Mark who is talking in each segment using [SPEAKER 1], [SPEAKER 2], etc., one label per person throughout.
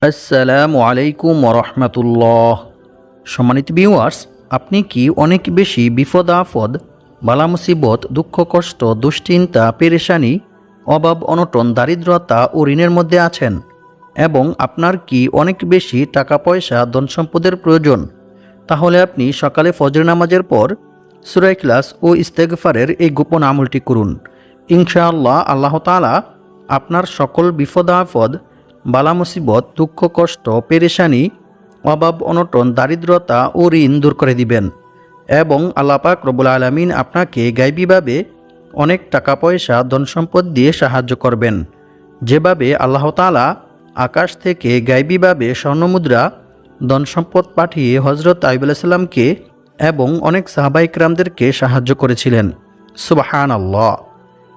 [SPEAKER 1] আসসালামু আলাইকুম ওরহমতুল্লাহ। সম্মানিত ভিউয়ার্স, আপনি কি অনেক বেশি বিপদ আপদ, বালা মুসিবত, দুঃখ কষ্ট, দুশ্চিন্তা, পেরেশানি, অভাব অনটন, দারিদ্রতা ও ঋণের মধ্যে আছেন এবং আপনার কি অনেক বেশি টাকা পয়সা ধন সম্পদের প্রয়োজন? তাহলে আপনি সকালে ফজর নামাজের পর সূরা ইখলাস ও ইস্তেগফারের এই গোপন আমলটি করুন। ইনশাআল্লাহ আল্লাহ তাআলা আপনার সকল বিপদ আপদ, বালা মুসিবত, দুঃখ কষ্ট, পেরেশানি, অভাব অনটন, দারিদ্রতা ও ঋণ দূর করে দিবেন এবং আল্লাহ পাক রব্বুল আলামিন আপনাকে গায়বীভাবে অনেক টাকা পয়সা ধন সম্পদ দিয়ে সাহায্য করবেন। যেভাবে আল্লাহ তাআলা আকাশ থেকে গায়বীভাবে স্বর্ণমুদ্রা, ধন সম্পদ পাঠিয়ে হযরত আইয়ুব আলাইহিস সালামকে এবং অনেক সাহাবায়ে কেরামদেরকে সাহায্য করেছিলেন। সুবহানাল্লাহ।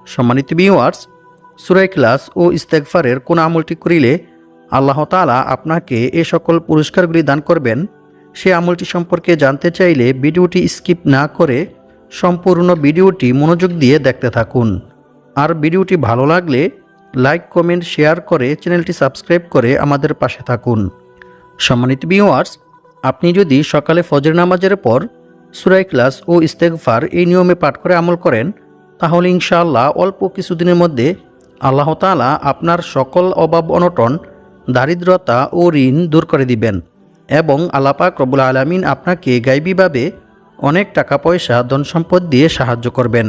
[SPEAKER 1] সম্মানিত ভিউয়ার্স, সূরা ইখলাস ও ইস্তেগফারের কোন আমলটি করিলে আল্লাহ তাআলা আপনাকে এই সকল পুরস্কারগুলি দান করবেন, সে আমলটি সম্পর্কে জানতে চাইলে ভিডিওটি স্কিপ না করে সম্পূর্ণ ভিডিওটি মনোযোগ দিয়ে দেখতে থাকুন। আর ভিডিওটি ভালো লাগলে লাইক, কমেন্ট, শেয়ার করে চ্যানেলটি সাবস্ক্রাইব করে আমাদের পাশে থাকুন। সম্মানিত ভিউয়ার্স, আপনি যদি সকালে ফজর নামাজের পর সূরা ইখলাস ও ইস্তেগফার এই নিয়মে পাঠ করে আমল করেন, তাহলে ইনশাআল্লাহ অল্প কিছুদিনের মধ্যে আল্লাহ তাআলা আপনার সকল অভাব অনটন, দারিদ্রতা ও ঋণ দূর করে দিবেন এবং আল্লাহ পাক রব্বুল আলামিন আপনাকে গায়বীভাবে অনেক টাকা পয়সা ধন সম্পদ দিয়ে সাহায্য করবেন।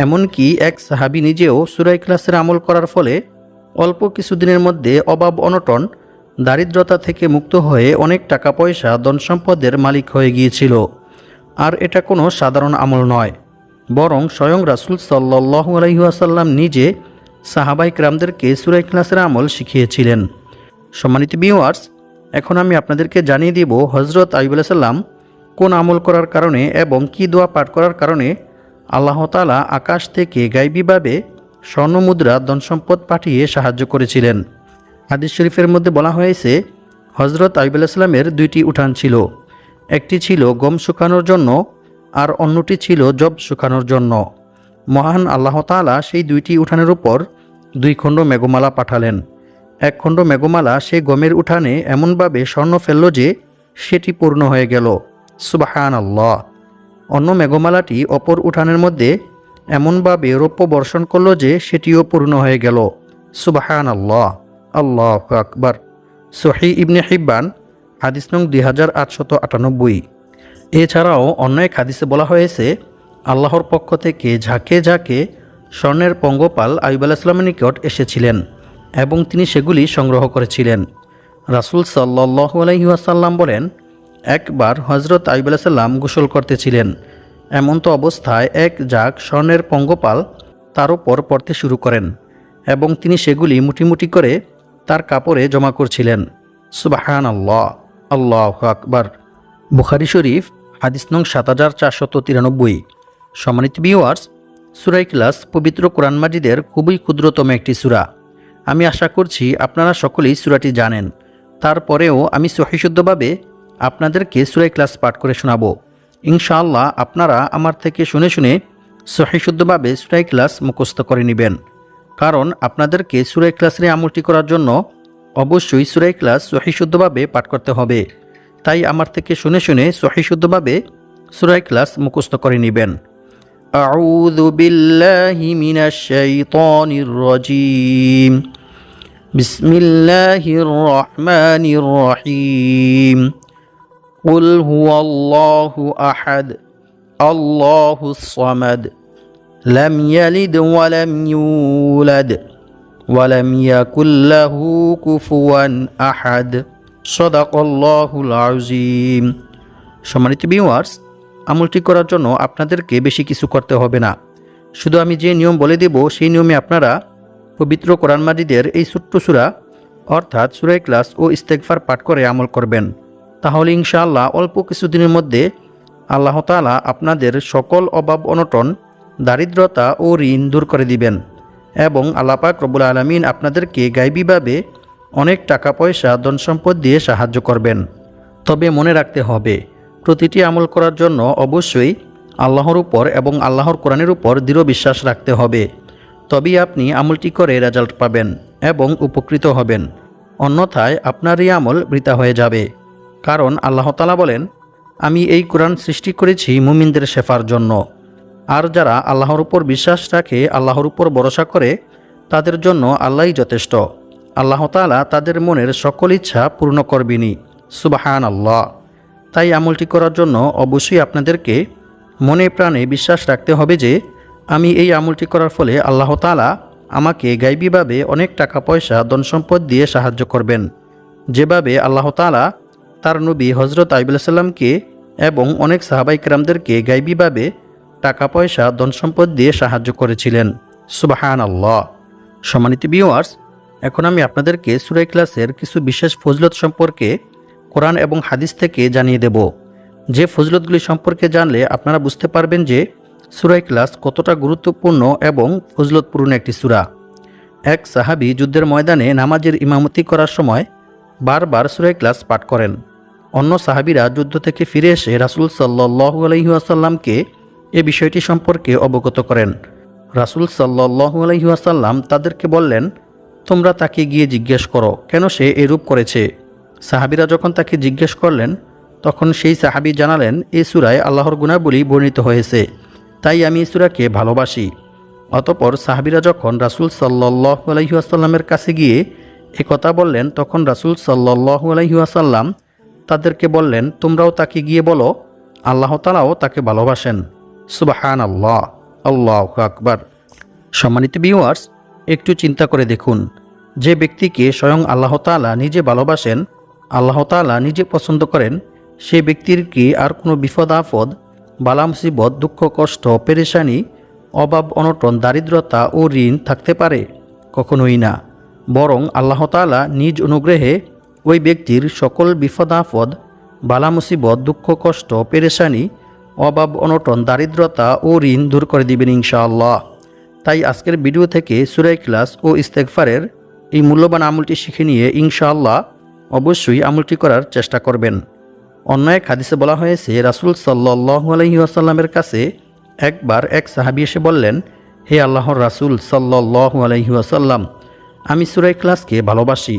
[SPEAKER 1] এমনকি এক সাহাবী নিজেও সূরা ইখলাসের আমল করার ফলে অল্প কিছুদিনের মধ্যে অভাব অনটন, দারিদ্রতা থেকে মুক্ত হয়ে অনেক টাকা পয়সা ধন সম্পদের মালিক হয়ে গিয়েছিল। আর এটা কোনো সাধারণ আমল নয়, বরং স্বয়ং রাসূল সাল্লাল্লাহু আলাইহি ওয়াসাল্লাম নিজে সাহাবায়ে কেরামদেরকে সূরা ইখলাসের আমল শিখিয়েছিলেন। সম্মানিত ভিউয়ার্স, এখন আমি আপনাদেরকে জানিয়ে দিব হযরত আইয়ুব আলাইহিস সালাম কোন আমল করার কারণে এবং কি দোয়া পাঠ করার কারণে আল্লাহ তাআলা আকাশ থেকে গায়বীভাবে স্বর্ণমুদ্রা, ধন সম্পদ পাঠিয়ে সাহায্য করেছিলেন। হাদিস শরীফের মধ্যে বলা হয়েছে, হযরত আইয়ুব আলাইহিস সালামের দুইটি উঠান ছিল। একটি ছিল গম শুকানোর জন্য আর অন্যটি ছিল যব শুকানোর জন্য। মহান আল্লাহ তাআলা সেই দুইটি উঠানের উপর 2 খণ্ড মেঘমালা পাঠালেন। এক খণ্ড মেঘমালা সেই গমের উঠানে এমনভাবে স্বর্ণ ফেলল যে সেটি পূর্ণ হয়ে গেল। সুবহানাল্লাহ। অন্য মেঘমালাটি অপর উঠানের মধ্যে এমনভাবে রৌপ্য বর্ষণ করল যে সেটিও পূর্ণ হয়ে গেল। সুবহানাল্লাহ। আল্লাহু আকবার। সহিহ ইবনে হিব্বান, হাদিস নং 2898। এছাড়াও অন্য এক হাদিসে বলা হয়েছে, আল্লাহর পক্ষ থেকে ঝাঁকে ঝাঁকে স্বর্ণের পঙ্গপাল আইয়ুব আলাইহিস সালামের নিকট এসেছিলেন এবং তিনি সেগুলি সংগ্রহ করেছিলেন। রাসূল সাল্লাল্লাহু আলাইহি ওয়াসাল্লাম বলেন, একবার হযরত আইয়ুব আলাইহিস সালাম গোসল করতেছিলেন। এমন তো অবস্থায় এক ঝাঁক স্বর্ণের পঙ্গপাল তার উপর পড়তে শুরু করেন এবং তিনি সেগুলি মুঠি মুঠি করে তার কাপড়ে জমা করছিলেন। সুবহানাল্লাহ। আল্লাহু আকবার। বুখারী শরীফ, হাদিস নং 7493। সম্মানিত ভিউয়ার্স, সূরা ইখলাস পবিত্র কোরআন মাজিদের খুবই ক্ষুদ্রতম একটি সূরা। আমি আশা করছি আপনারা সকলেই সূরাটি জানেন। তারপরেও আমি সহিশুদ্ধভাবে আপনাদেরকে সূরা ইখলাস পাঠ করে শোনাবো। ইনশাআল্লাহ আপনারা আমার থেকে শুনে শুনে সহিশুদ্ধভাবে সূরা ইখলাস মুখস্থ করে নেবেন, কারণ আপনাদেরকে সূরা ইখলাসের আমলটি করার জন্য অবশ্যই সূরা ইখলাস সহিশুদ্ধভাবে পাঠ করতে হবে। তাই আমার থেকে শুনে শুনে সহিশুদ্ধভাবে সূরা ইখলাস মুখস্থ করে নেবেন। আউযু বিল্লাহি মিনাশ শাইতানির রাজীম। বিসমিল্লাহির রহমানির রহিম। কুল হুয়াল্লাহু আহাদ, আল্লাহুস সামাদ, লাম ইয়ালিদ ওয়া লাম ইউলাদ ওয়া লাম ইয়াকুল লাহু কুফুয়ান আহাদ। সাদাকাল্লাহুল আযীম। সম্মানিত ভিউয়ার্স, আমলটি করার জন্য আপনাদেরকে বেশি কিছু করতে হবে না। শুধু আমি যে নিয়ম বলে দেব সেই নিয়মে আপনারা পবিত্র কোরআন মাজিদের এই ছোট্ট সূরা অর্থাৎ সূরা ইখলাস ও ইস্তেগফার পাঠ করে আমল করবেন। তাহলে ইনশাআল্লাহ অল্প কিছুদিনের মধ্যে আল্লাহ তাআলা আপনাদের সকল অভাব অনটন, দারিদ্রতা ও ঋণ দূর করে দিবেন এবং আল্লাহ পাক রব্বুল আলামিন আপনাদেরকে গায়বীভাবে অনেক টাকা পয়সা ধন সম্পদ দিয়ে সাহায্য করবেন। তবে মনে রাখতে হবে, প্রতিটি আমল করার জন্য অবশ্যই আল্লাহর উপর এবং আল্লাহর কোরআনের উপর দৃঢ় বিশ্বাস রাখতে হবে। তবেই আপনি আমলটি করে রেজাল্ট পাবেন এবং উপকৃত হবেন। অন্যথায় আপনার এই আমল বৃথা হয়ে যাবে। কারণ আল্লাহ তাআলা বলেন, আমি এই কোরআন সৃষ্টি করেছি মুমিনদের শেফার জন্য। আর যারা আল্লাহর উপর বিশ্বাস রাখে, আল্লাহর উপর ভরসা করে, তাদের জন্য আল্লাহই যথেষ্ট। আল্লাহ তাআলা তাদের মনের সকল ইচ্ছা পূর্ণ করবেনই। সুবহানাল্লাহ। তাই আমলটি করার জন্য অবশ্যই আপনাদেরকে মনে প্রাণে বিশ্বাস রাখতে হবে যে আমি এই আমলটি করার ফলে আল্লাহ তাআলা আমাকে গায়বীভাবে অনেক টাকা পয়সা ধন সম্পদ দিয়ে সাহায্য করবেন, যেভাবে আল্লাহ তাআলা তার নবী হযরত আইয়ুব আলাইহিস সালামকে এবং অনেক সাহাবায়ে কেরামদেরকে গায়বীভাবে টাকা পয়সা ধন সম্পদ দিয়ে সাহায্য করেছিলেন। সুবহানাল্লাহ। সম্মানিত ভিউয়ার্স, এখন আমি আপনাদেরকে সূরা ইখলাসের কিছু বিশেষ ফজিলত সম্পর্কে কোরআন এবং হাদিস থেকে জানিয়ে দেব। যে ফজিলতগুলি সম্পর্কে জানলে আপনারা বুঝতে পারবেন যে সূরা ইখলাস কতটা গুরুত্বপূর্ণ এবং ফজিলতপূর্ণ একটি সূরা। এক সাহাবী যুদ্ধের ময়দানে নামাজের ইমামতি করার সময় বারবার সূরা ইখলাস পাঠ করেন। অন্য সাহাবীরা যুদ্ধ থেকে ফিরে এসে রাসূল সাল্লাল্লাহু আলাইহি ওয়াসাল্লামকে এ বিষয়টি সম্পর্কে অবগত করেন। রাসূল সাল্লাল্লাহু আলাইহি ওয়াসাল্লাম তাদেরকে বললেন, তোমরা তাকে গিয়ে জিজ্ঞেস করো কেন সে এরূপ করেছে। সাহাবীরা যখন তাকে জিজ্ঞেস করলেন, তখন সেই সাহাবী জানালেন, এই সূরায় আল্লাহর গুণাবলী বর্ণিত হয়েছে, তাই আমি এই সূরাকে ভালোবাসি। অতঃপর সাহাবীরা যখন রাসূল সাল্লাল্লাহু আলাইহি ওয়াসাল্লামের কাছে গিয়ে এ কথা বললেন, তখন রাসূল সাল্লাল্লাহু আলাইহি ওয়াসাল্লাম তাদেরকে বললেন, তোমরাও তাকে গিয়ে বলো আল্লাহ তাআলাও তাকে ভালোবাসেন। সুবহানাল্লাহ, আল্লাহু আকবার। সম্মানিত ভিউয়ার্স, একটু চিন্তা করে দেখুন, যে ব্যক্তিকে স্বয়ং আল্লাহ তাআলা নিজে ভালোবাসেন, আল্লাহ তাআলা নিজে পছন্দ করেন, সেই ব্যক্তির কি আর কোনো বিপদ আপদ, বালা মুসিবত, দুঃখ কষ্ট, পেরেশানি, অভাব অনটন, দারিদ্রতা ও ঋণ থাকতে পারে? কখনোই না। বরং আল্লাহ তাআলা নিজ অনুগ্রহে ওই ব্যক্তির সকল বিপদ আপদ, বালা মুসিবত, দুঃখ কষ্ট, পেরেশানি, অভাব অনটন, দারিদ্রতা ও ঋণ দূর করে দিবেন ইনশাআল্লাহ। তাই আজকের ভিডিও থেকে সূরা ইখলাস ও ইস্তেগফারের এই মূল্যবান আমলটি শিখে নিয়ে ইনশাআল্লাহ অবশ্যই আমলটি করার চেষ্টা করবেন। অন্য এক হাদিসে বলা হয়েছে, রাসূল সাল্লাল্লাহু আলাইহি ওয়াসাল্লামের কাছে একবার এক সাহাবী এসে বললেন, হে আল্লাহর রাসূল সাল্লাল্লাহু আলাইহি ওয়াসাল্লাম, আমি সূরা ইখলাসকে ভালোবাসি।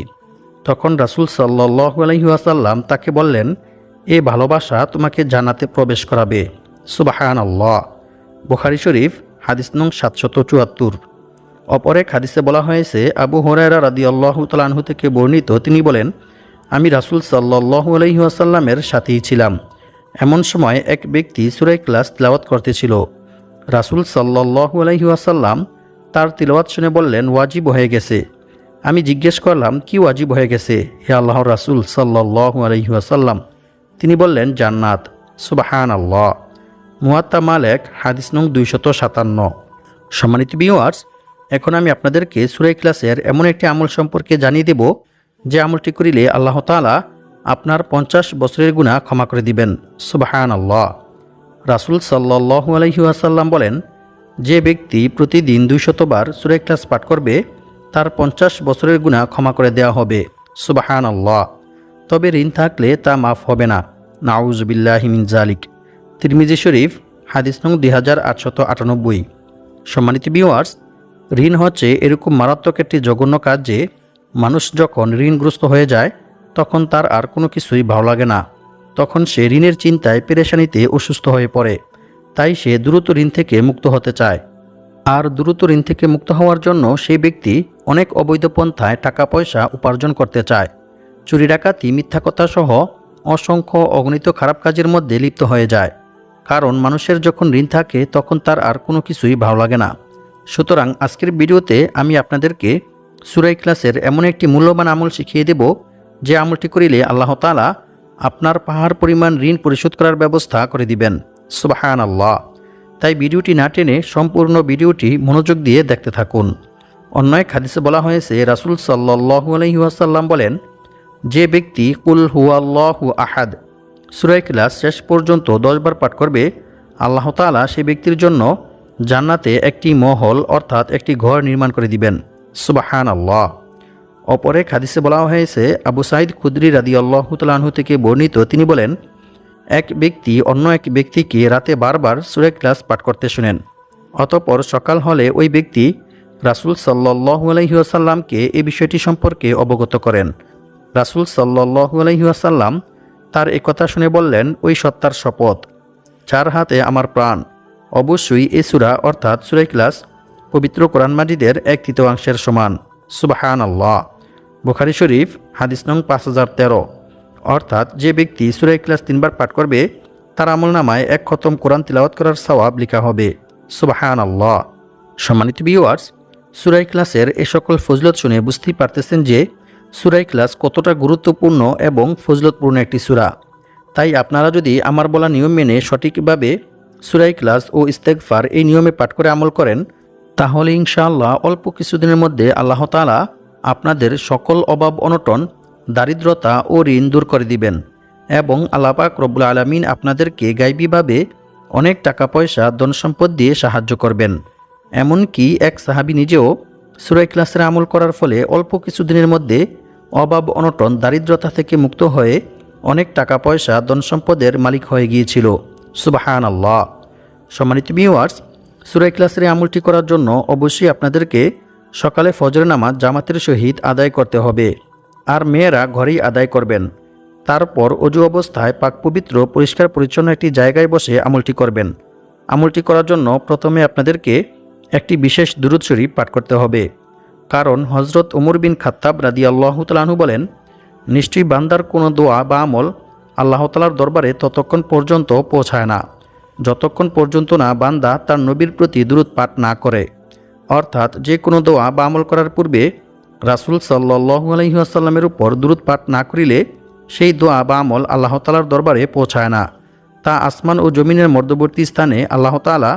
[SPEAKER 1] তখন রাসূল সাল্লাল্লাহু আলাইহি ওয়াসাল্লাম তাকে বললেন, এ ভালোবাসা তোমাকে জান্নাতে প্রবেশ করাবে। সুবহানাল্লাহ। বুখারী শরীফ হাদিস নং 774। অপর এক হাদিসে বলা হয়েছে, আবু হুরায়রা রাদিয়াল্লাহু তাআলা আনহু থেকে বর্ণিত, তিনি বলেন, আমি রাসূল সাল্লাল্লাহু আলাইহি ওয়াসাল্লামের সাথেই ছিলাম। এমন সময় এক ব্যক্তি সূরা ইখলাস তিলাওয়াত করতেছিল। রাসূল সাল্লাল্লাহু আলাইহি ওয়াসাল্লাম তার তিলাওয়াত শুনে বললেন, ওয়াজিব হয়ে গেছে। আমি জিজ্ঞেস করলাম, কি ওয়াজিব হয়ে গেছে হে আল্লাহর রাসূল সাল্লাল্লাহু আলাইহি ওয়াসাল্লাম? তিনি বললেন, জান্নাত। সুবহানাল্লাহ। মুয়াত্তা মালিক হাদিস নং 257। সম্মানিত ভিউয়ার্স, এখন আমি আপনাদেরকে সূরা ইখলাসের এমন একটি আমল সম্পর্কে জানিয়ে দেব, যে আমলটি করিলে আল্লাহ তাআলা আপনার 50 বছরের গুনাহ ক্ষমা করে দিবেন। সুবহানাল্লাহ। রাসূল সাল্লাল্লাহু আলাইহি ওয়াসাল্লাম বলেন, যে ব্যক্তি প্রতিদিন 200 বার সূরা ইখলাস পাঠ করবে, তার 50 বছরের গুনাহ ক্ষমা করে দেওয়া হবে। সুবহানাল্লাহ। তবে ঋণ থাকলে তা মাফ হবে না। নাউযু বিল্লাহি মিন যালিক। তিরমিজি শরীফ হাদিস নং 2898। সম্মানিত ভিউয়ার্স, ঋণ হচ্ছে এরকম মারাত্মক একটি জঘন্য কাজ যে মানুষ যখন ঋণগ্রস্ত হয়ে যায়, তখন তার আর কোনো কিছুই ভালো লাগে না। তখন সে ঋণের চিন্তায় পেরেশানিতে অসুস্থ হয়ে পড়ে। তাই সে দ্রুত ঋণ থেকে মুক্ত হতে চায়। আর দ্রুত ঋণ থেকে মুক্ত হওয়ার জন্য সেই ব্যক্তি অনেক অবৈধ পন্থায় টাকা পয়সা উপার্জন করতে চায়। চুরি ডাকাতি, মিথ্যা কথা সহ অসংখ্য অগণিত খারাপ কাজের মধ্যে লিপ্ত হয়ে যায়। কারণ মানুষের যখন ঋণ থাকে, তখন তার আর কোনো কিছুই ভালো লাগে না। সুতরাং আজকের ভিডিওতে আমি আপনাদেরকে সূরা ইখলাসের এমন একটি মূল্যবান আমল শিখিয়ে দেব, যে আমলটি করিলে আল্লাহ তাআলা আপনার পাহাড় পরিমাণ ঋণ পরিশোধ করার ব্যবস্থা করে দিবেন। সুবহানাল্লাহ। তাই ভিডিওটি না টেনে সম্পূর্ণ ভিডিওটি মনোযোগ দিয়ে দেখতে থাকুন। অন্য এক হাদিসে বলা হয়েছে, রাসূল সাল্লাল্লাহু আলাইহি ওয়াসাল্লাম বলেন, যে ব্যক্তি কুল হুয়াল্লাহু আহাদ সূরা ইখলাস শেষ পর্যন্ত 10 বার পাঠ করবে, আল্লাহ তাআলা সেই ব্যক্তির জন্য জান্নাতে একটি মহল অর্থাৎ একটি ঘর নির্মাণ করে দিবেন। সুবহানাল্লাহ। অপর এক হাদিসে বলা হয়েছে, আবু সাঈদ খুদরি রাদিয়াল্লাহু তাআলা আনহু থেকে বর্ণিত, তিনি বলেন, এক ব্যক্তি অন্য এক ব্যক্তিকে রাতে বারবার সূরা ইখলাস পাঠ করতে শুনেন। অতঃপর সকাল হলে ওই ব্যক্তি রাসূল সাল্লাল্লাহু আলাইহি ওয়াসাল্লামকে এই বিষয়টি সম্পর্কে অবগত করেন। রাসূল সাল্লাল্লাহু আলাইহি ওয়াসাল্লাম তার একথা শুনে বললেন, ওই সত্তার শপথ যার হাতে আমার প্রাণ, অবশ্যই এই সূরা অর্থাৎ সূরা ইখলাস পবিত্র কোরআন মাজিদের 1/3 সমান। সুবহানাল্লাহ। বুখারী শরীফ হাদিস নং 5013। অর্থাৎ যে ব্যক্তি সূরা ইখলাস 3 বার পাঠ করবে তার আমলনামায় 1 খতম কোরআন তিলাওয়াত করার সওয়াব লেখা হবে। সুবহানাল্লাহ। সম্মানিত ভিউয়ার্স, সূরা ইখলাসের এই সকল ফজিলত শুনে বুঝতেই পারতেছেন যে সূরা ইখলাস কতটা গুরুত্বপূর্ণ এবং ফজিলতপূর্ণ একটি সূরা। তাই আপনারা যদি আমার বলা নিয়ম মেনে সঠিকভাবে সূরা ইখলাস ও ইস্তেগফার এই নিয়মে পাঠ করে আমল করেন, তাহলে ইনশাআল্লাহ অল্প কিছুদিনের মধ্যে আল্লাহ তাআলা আপনাদের সকল অভাব অনটন, দারিদ্রতা ও ঋণ দূর করে দিবেন এবং আল্লাহ পাক রব্বুল আলামিন আপনাদেরকে গায়বীভাবে অনেক টাকা পয়সা ধন সম্পদ দিয়ে সাহায্য করবেন। এমনকি এক সাহাবী নিজেও সূরা ইখলাসের আমল করার ফলে অল্প কিছুদিনের মধ্যে অভাব অনটন, দারিদ্রতা থেকে মুক্ত হয়ে অনেক টাকা পয়সা ধন সম্পদের মালিক হয়ে গিয়েছিল। সুবহানাল্লাহ। সম্মানিত ভিউয়ার্স, সূরা ইখলাসের আমলটি করার জন্য অবশ্যই আপনাদেরকে সকালে ফজরের নামাজ জামাতের সহিত আদায় করতে হবে, আর মেয়েরা ঘরেই আদায় করবেন। তারপর অজু অবস্থায় পাক পবিত্র পরিষ্কার পরিচ্ছন্ন একটি জায়গায় বসে আমলটি করবেন। আমলটি করার জন্য প্রথমে আপনাদেরকে একটি বিশেষ দুরূদ শরীফ পাঠ করতে হবে, কারণ হযরত ওমর বিন খাত্তাব রাদিয়াল্লাহু তাআলা আনহু বলেন, নিশ্চয়ই বান্দার কোনো দোয়া বা আমল আল্লাহ তাআলার দরবারে ততক্ষণ পর্যন্ত পৌঁছায় না যতক্ষণ পর্যন্ত না বান্দা তার নবীর প্রতি দুরূদ পাঠ না করে। অর্থাৎ যে কোনো দোয়া বা আমল করার পূর্বে রাসূল সাল্লাল্লাহু আলাইহি ওয়াসাল্লামের উপর দুরূদ পাঠ না করিলে সেই দোয়া বা আমল আল্লাহ তাআলার দরবারে পৌঁছায় না। তা আসমান ও জমিনের মধ্যবর্তী স্থানে আল্লাহ তাআলা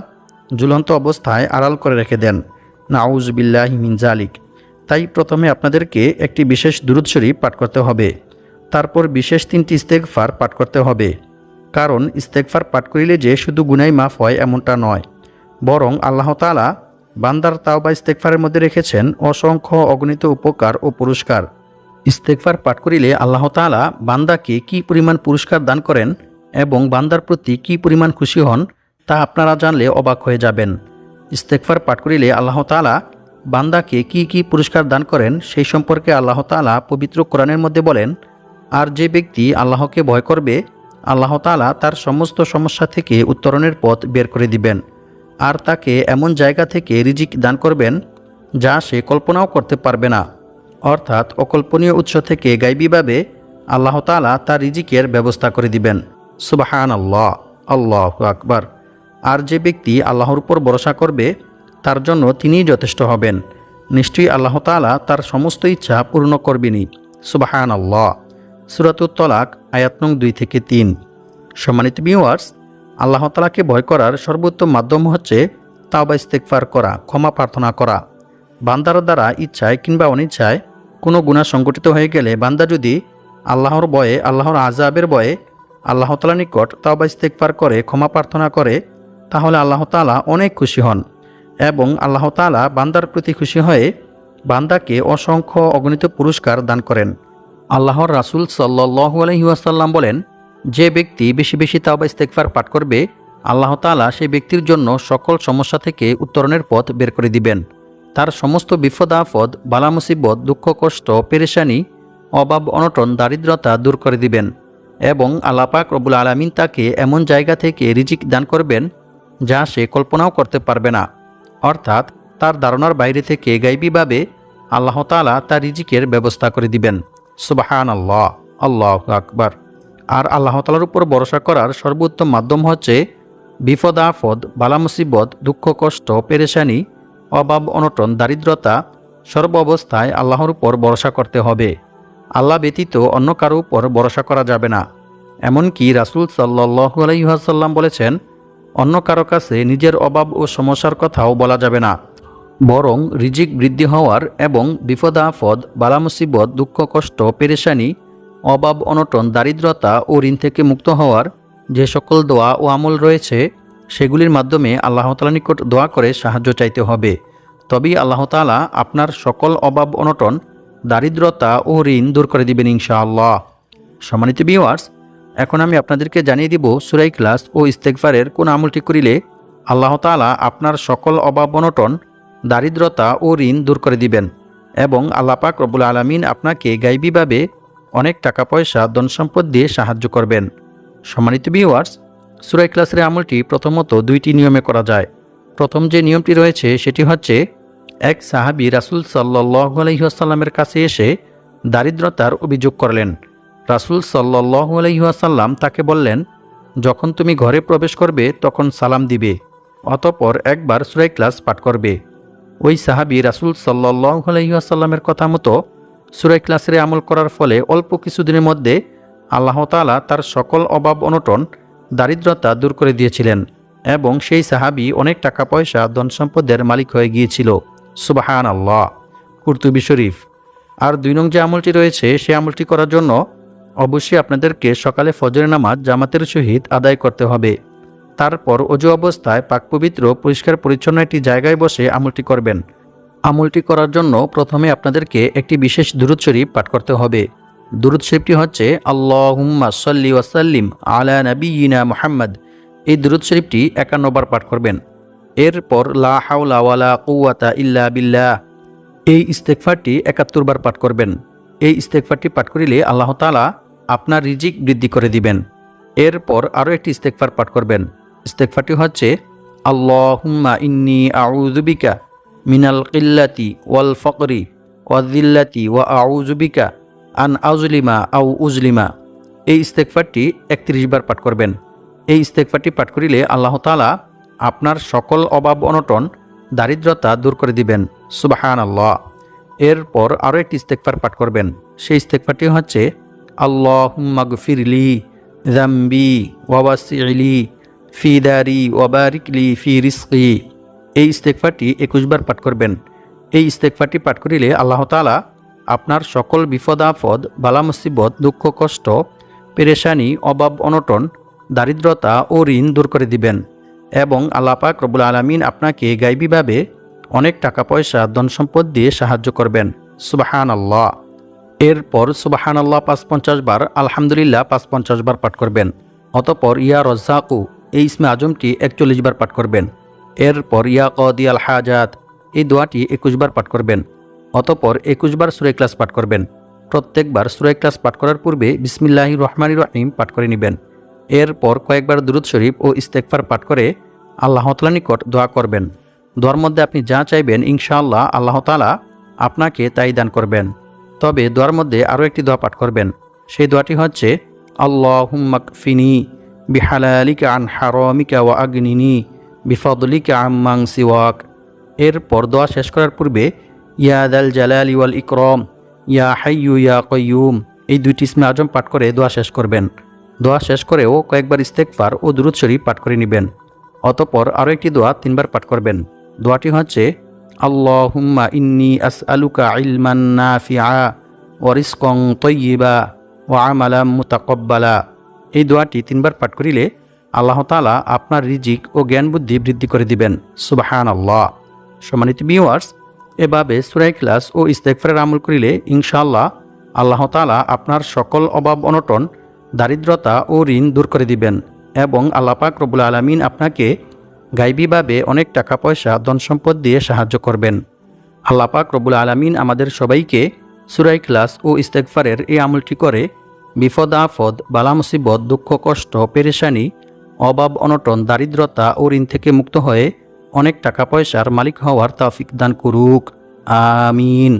[SPEAKER 1] ঝুলন্ত অবস্থায় আড়াল করে রেখে দেন। নাউযু বিল্লাহি মিন যালিক। তাই প্রথমে আপনাদেরকে একটি বিশেষ দুরূদ শরীফ পাঠ করতে হবে, তারপর বিশেষ 3টি ইস্তেগফার পাঠ করতে হবে। কারণ ইস্তেগফার পাঠ করিলে যে শুধু গুনাহ মাফ হয় এমনটা নয়, বরং আল্লাহ তাআলা বান্দার তাওবা ইস্তেগফারের মধ্যে রেখেছেন অসংখ্য অগণিত উপকার ও পুরস্কার। ইস্তেগফার পাঠ করিলে আল্লাহ তাআলা বান্দাকে কি পরিমাণ পুরস্কার দান করেন এবং বান্দার প্রতি কি পরিমাণ খুশি হন তা আপনারা জানলে অবাক হয়ে যাবেন। ইস্তেগফার পাঠ করিলে আল্লাহ তাআলা বান্দাকে কি কি পুরস্কার দান করেন সেই সম্পর্কে আল্লাহ তাআলা পবিত্র কোরআনের মধ্যে বলেন, আর যে ব্যক্তি আল্লাহকে ভয় করবে আল্লাহ তাআলা তার সমস্ত সমস্যা থেকে উত্তরণের পথ বের করে দিবেন, আর তাকে এমন জায়গা থেকে রিজিক দান করবেন যা সে কল্পনাও করতে পারবে না। অর্থাৎ অকল্পনীয় উৎস থেকে গায়বীভাবে আল্লাহ তাআলা তার রিজিকের ব্যবস্থা করে দিবেন। সুবহানাল্লাহ। আল্লাহু আকবার। আর যে ব্যক্তি আল্লাহর উপর ভরসা করবে তার জন্য তিনিই যথেষ্ট হবেন। নিশ্চয়ই আল্লাহ তাআলা তার সমস্ত ইচ্ছা পূর্ণ করবেনই। সুবহানাল্লাহ। সূরাতুত তলাক আয়াত নং 2-3। সম্মানিত ভিউয়ার্স, আল্লাহ তাআলাকে ভয় করার সর্বোত্তম মাধ্যম হচ্ছে তাওবা ইস্তেগফার করা, ক্ষমা প্রার্থনা করা। বান্দার দ্বারা ইচ্ছায় কিংবা অনিচ্ছায় কোনো গুনাহ সংঘটিত হয়ে গেলে বান্দা যদি আল্লাহর ভয়ে, আল্লাহর আযাবের ভয়ে আল্লাহ তাআলার নিকট তাওবা ইস্তেগফার করে ক্ষমা প্রার্থনা করে, তাহলে আল্লাহ তাআলা অনেক খুশি হন এবং আল্লাহ তাআলা বান্দার প্রতি খুশি হয়ে বান্দাকে অসংখ্য অগণিত পুরস্কার দান করেন। আল্লাহর রাসূল সাল্লাল্লাহু আলাইহি ওয়াসাল্লাম বলেন, যে ব্যক্তি বেশি বেশি তাওবা ইস্তেগফার পাঠ করবে আল্লাহ তাআলা সেই ব্যক্তির জন্য সকল সমস্যা থেকে উত্তরণের পথ বের করে দিবেন। তার সমস্ত বিপদ আপদ, বালা মুসিবত, দুঃখ কষ্ট, পেরেশানি, অভাব অনটন, দারিদ্রতা দূর করে দিবেন এবং আল্লাহ পাক রব্বুল আলামিন তাকে এমন জায়গা থেকে রিজিক দান করবেন যা সে কল্পনাও করতে পারবে না। অর্থাৎ তার ধারণার বাইরে থেকে গায়বীভাবে আল্লাহ তাআলা তার রিজিকের ব্যবস্থা করে দিবেন। সুবহানাল্লাহ। আল্লাহু আকবার। আর আল্লাহ তাআলার উপর ভরসা করার সর্বোত্তম মাধ্যম হচ্ছে বিপদ আপদ, বালা মুসিবত, দুঃখ কষ্ট, পেরেশানি, অভাব অনটন, দারিদ্রতা সর্ব অবস্থায় আল্লাহর উপর ভরসা করতে হবে। আল্লাহ ব্যতীত অন্য কারো উপর ভরসা করা যাবে না। এমনকি রাসূল সাল্লাল্লাহু আলাইহি ওয়াসাল্লাম বলেছেন, অন্য কারো কাছে নিজের অভাব ও সমস্যার কথাও বলা যাবে না, বরং রিজিক বৃদ্ধি হওয়ার এবং বিপদ আপদ, বালা মুসিবত, দুঃখ কষ্ট, পেরেশানি, অভাব অনটন, দারিদ্রতা ও ঋণ থেকে মুক্ত হওয়ার যে সকল দোয়া ও আমল রয়েছে সেগুলির মাধ্যমে আল্লাহ তাআলার নিকট দোয়া করে সাহায্য চাইতে হবে। তবেই আল্লাহ তাআলা আপনার সকল অভাব অনটন, দারিদ্রতা ও ঋণ দূর করে দিবেন ইনশাআল্লাহ। সম্মানিত ভিউয়ার্স, এখন আমি আপনাদেরকে জানিয়ে দিব সূরা ইখলাস ও ইস্তেগফারের কোন আমলটি করিলে আল্লাহ তাআলা আপনার সকল অভাব অনটন দারিদ্রতা ও ঋণ দূর করে দিবেন এবং আল্লাহ পাক রব্বুল আলামিন আপনাকে গাইবীভাবে অনেক টাকা পয়সা ধন সম্পদ দিয়ে সাহায্য করবেন। সম্মানিত ভিউয়ার্স, সূরা ইখলাসের আমলটি প্রথমত দুইটি নিয়মে করা যায়। প্রথম যে নিয়মটি রয়েছে সেটি হচ্ছে, এক সাহাবী রাসূল সাল্লাল্লাহু আলাইহি ওয়াসাল্লামের কাছে এসে দারিদ্রতার অভিযোগ করলেন। রাসূল সাল্লাল্লাহু আলাইহি ওয়াসাল্লাম তাকে বললেন, যখন তুমি ঘরে প্রবেশ করবে তখন সালাম দিবে, অতঃপর একবার সূরা ইখলাস পাঠ করবে। ওই সাহাবী রাসূল সাল্লাল্লাহু আলাইহি ওয়াসাল্লামের কথা মতো সূরা ইখলাসের আমল করার ফলে অল্প কিছুদিনের মধ্যে আল্লাহ তাআলা তার সকল অভাব অনটন দারিদ্রতা দূর করে দিয়েছিলেন এবং সেই সাহাবী অনেক টাকা পয়সা ধন সম্পদের মালিক হয়ে গিয়েছিল। সুবহানাল্লাহ। কুরতুবী শরীফ। আর 2 নং যে আমলটি রয়েছে সে আমলটি করার জন্য অবশ্যই আপনাদেরকে সকালে ফজরের নামাজ জামাতের সহিত আদায় করতে হবে। তারপর অজু অবস্থায় পাক পবিত্র পরিষ্কার পরিচ্ছন্ন একটি জায়গায় বসে আমলটি করবেন। আমলটি করার জন্য প্রথমে আপনাদেরকে একটি বিশেষ দুরূদ শরীফ পাঠ করতে হবে। দুরূদ শরীফটি হচ্ছে আল্লাহুম্মা সাল্লি ওয়া সাল্লিম আলা নাবিয়িনা মুহাম্মদ। এই দুরূদ শরীফটি 51 বার পাঠ করবেন। এরপর লা হাওলা ওয়ালা কুওয়াতা ইল্লা বিল্লাহ এই ইস্তেগফারটি 71 বার পাঠ করবেন। এই ইস্তেগফারটি পাঠ করিলে আল্লাহ তাআলা আপনার রিজিক বৃদ্ধি করে দিবেন। এরপর আরও একটি ইস্তেগফার পাঠ করবেন। ইস্তেগফারটি হচ্ছে আল্লাহুম্মা ইন্নী আউযু বিকা মিনাল কিল্লাতি ওয়াল ফকরি ওয়াযিল্লাতি ওয়া আউযু বিকা আন আজলিমা আও উজলিমা। এই ইস্তেগফারটি 31 বার পাঠ করবেন। এই ইস্তেগফারটি পাঠ করিলে আল্লাহ তাআলা আপনার সকল অভাব অনটন দারিদ্রতা দূর করে দিবেন। সুবহানাল্লাহ। এরপর আরও একটি ইস্তেগফার পাঠ করবেন। সেই ইস্তেগফারটি হচ্ছে আল্লাহুম্মা গফিরলি যামবি ওয়া ওয়াসি'লি ফি দারি ওয়া বারিকলি ফি রিজকি। এই ইস্তেগফারটি 21 বার পাঠ করবেন। এই ইস্তেগফারটি পাঠ করিলে আল্লাহ তাআলা আপনার সকল বিপদ আপদ বালা মুসিবত দুঃখ কষ্ট পেরেশানি অভাব অনটন দারিদ্রতা ও ঋণ দূর করে দিবেন এবং আল্লাহ পাক রব্বুল আলামিন আপনাকে গায়বীভাবে অনেক টাকা পয়সা ধন সম্পদ দিয়ে সাহায্য করবেন। সুবহানাল্লাহ। এরপর সুবহানাল্লাহ ৫৫০ বার, আলহামদুলিল্লাহ ৫৫০ বার পাঠ করবেন। অতঃপর ইয়া রাজ্জাকু এই ইসমে আজমটি ৪১ বার পাঠ করবেন। এরপর ইয়া কাদিয়াল হাজাত এই দোয়াটি ২১ বার পাঠ করবেন। অতঃপর ২১ বার সূরা ইখলাস পাঠ করবেন। প্রত্যেকবার সূরা ইখলাস পাঠ করার পূর্বে বিসমিল্লাহির রহমানির রহিম পাঠ করে নেবেন। এরপর কয়েকবার দুরূদ শরীফ ও ইস্তেগফার পাঠ করে আল্লাহ তাআলার নিকট দোয়া করবেন। দোয়ার মধ্যে আপনি যা চাইবেন ইনশাআল্লাহ আল্লাহ তাআলা আপনাকে তাই দান করবেন। তবে দোয়ার মধ্যে আরও একটি দোয়া পাঠ করবেন। সেই দোয়াটি হচ্ছে আল্লাহুম্মা কফিনি বিহালালিকা আন হারামিকা ওয়া আগনিনি বিফাদলিকা আম্মান সিওয়াক। এরপর দোয়া শেষ করার পূর্বে ইয়া দাল জালালি ওয়াল ইকরাম ইয়া হাইয়ু ইয়া কাইয়ুম এই 2টি ইসমে আজম পাঠ করে দোয়া শেষ করবেন। দোয়া শেষ করেও কয়েকবার ইস্তেগফার ও দুরূদ শরীফ পাঠ করে নেবেন। অতঃপর আরও একটি দোয়া 3 বার পাঠ করবেন। দোয়াটি হচ্ছে আল্লাহুম্মা ইন্নী আসআলুকা ইলমান নাফিআ ওয়া রিজকান তাইয়্যিবা ওয়া আমালাম মুতাকাব্বালা। এই দোয়াটি 3 বার পাঠ করিলে আল্লাহ তাআলা আপনার রিজিক ও জ্ঞান বুদ্ধি বৃদ্ধি করে দিবেন। সুবহানাল্লাহ। সম্মানিত ভিউয়ার্স, এভাবে সূরা ইখলাস ও ইস্তেগফারের আমল করিলে ইনশাআল্লাহ আল্লাহ তাআলা আপনার সকল অভাব অনটন দারিদ্রতা ও ঋণ দূর করে দিবেন এবং আল্লাহ পাক রব্বুল আলামিন আপনাকে গায়বীভাবে অনেক টাকা পয়সা ধন সম্পদ দিয়ে সাহায্য করবেন। আল্লাহ পাক রব্বুল আলামিন আমাদের সবাইকে সূরা ইখলাস ও ইস্তেগফারের এই আমলটি করে বিপদ আপদ বালা মুসিবত দুঃখ কষ্ট পেরেশানি অভাব অনটন দারিদ্রতা ও ঋণ থেকে মুক্ত হয়ে অনেক টাকা পয়সার মালিক হওয়ার তৌফিক দান করুক। আমিন।